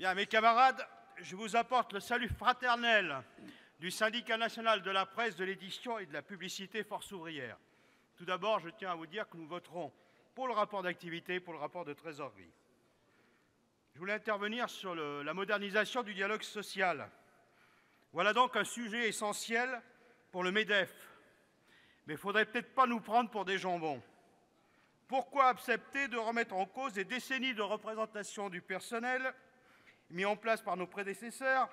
Bien, mes camarades, je vous apporte le salut fraternel du Syndicat national de la presse, de l'édition et de la publicité Force ouvrière. Tout d'abord, je tiens à vous dire que nous voterons pour le rapport d'activité et pour le rapport de trésorerie. Je voulais intervenir sur la modernisation du dialogue social. Voilà donc un sujet essentiel pour le MEDEF. Mais il ne faudrait peut-être pas nous prendre pour des jambons. Pourquoi accepter de remettre en cause des décennies de représentation du personnel mis en place par nos prédécesseurs,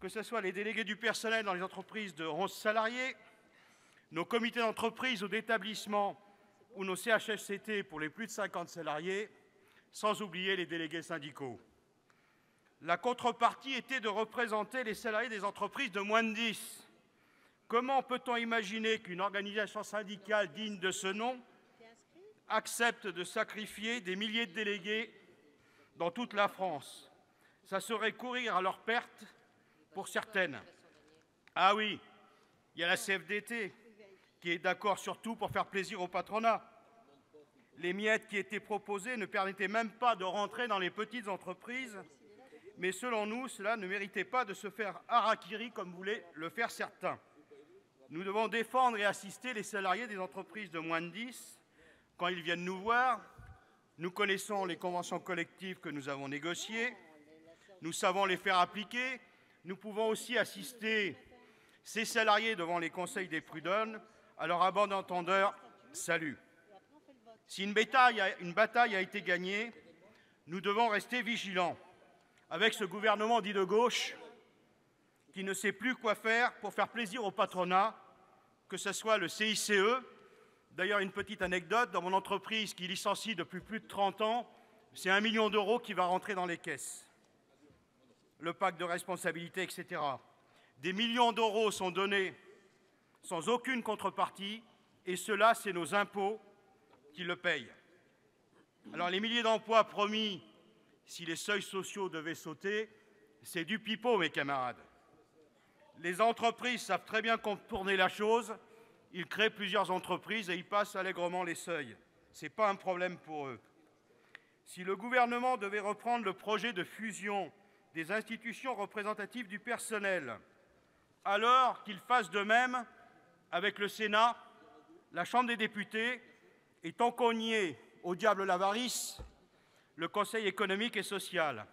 que ce soit les délégués du personnel dans les entreprises de 11 salariés, nos comités d'entreprise ou d'établissement ou nos CHSCT pour les plus de 50 salariés, sans oublier les délégués syndicaux. La contrepartie était de représenter les salariés des entreprises de moins de 10. Comment peut-on imaginer qu'une organisation syndicale digne de ce nom accepte de sacrifier des milliers de délégués dans toute la France? Ça serait courir à leur perte pour certaines. Ah oui, il y a la CFDT qui est d'accord sur tout pour faire plaisir au patronat. Les miettes qui étaient proposées ne permettaient même pas de rentrer dans les petites entreprises, mais selon nous, cela ne méritait pas de se faire harakiri comme voulaient le faire certains. Nous devons défendre et assister les salariés des entreprises de moins de 10 quand ils viennent nous voir. Nous connaissons les conventions collectives que nous avons négociées. Nous savons les faire appliquer. Nous pouvons aussi assister ces salariés devant les conseils des prud'hommes. Alors, à bon entendeur, salut. Si une bataille a été gagnée, nous devons rester vigilants avec ce gouvernement dit de gauche qui ne sait plus quoi faire pour faire plaisir au patronat, que ce soit le CICE. D'ailleurs, une petite anecdote, dans mon entreprise qui licencie depuis plus de 30 ans, c'est 1 million d'euros qui va rentrer dans les caisses. Le pacte de responsabilité, etc. Des millions d'euros sont donnés sans aucune contrepartie, et cela, c'est nos impôts qui le payent. Alors, les milliers d'emplois promis, si les seuils sociaux devaient sauter, c'est du pipeau, mes camarades. Les entreprises savent très bien contourner la chose. Ils créent plusieurs entreprises et ils passent allègrement les seuils. Ce n'est pas un problème pour eux. Si le gouvernement devait reprendre le projet de fusion des institutions représentatives du personnel, alors qu'il fasse de même avec le Sénat, la Chambre des députés, et tant qu'on y est, au diable l'avarice, le Conseil économique et social.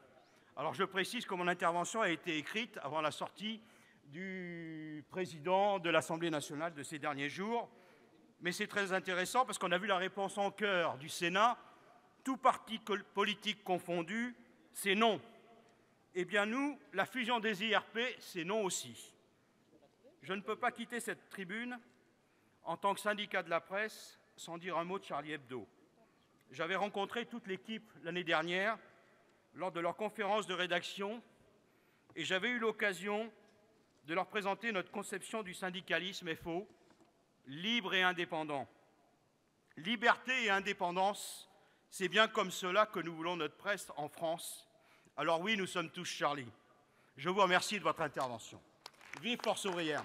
Alors je précise que mon intervention a été écrite avant la sortie du président de l'Assemblée nationale de ces derniers jours, mais c'est très intéressant parce qu'on a vu la réponse en chœur du Sénat, tout parti politique confondu, c'est non. Eh bien nous, la fusion des IRP, c'est non aussi. Je ne peux pas quitter cette tribune en tant que syndicat de la presse sans dire un mot de Charlie Hebdo. J'avais rencontré toute l'équipe l'année dernière lors de leur conférence de rédaction et j'avais eu l'occasion de leur présenter notre conception du syndicalisme FO, libre et indépendant. Liberté et indépendance, c'est bien comme cela que nous voulons notre presse en France. Alors oui, nous sommes tous Charlie. Je vous remercie de votre intervention. Vive Force ouvrière!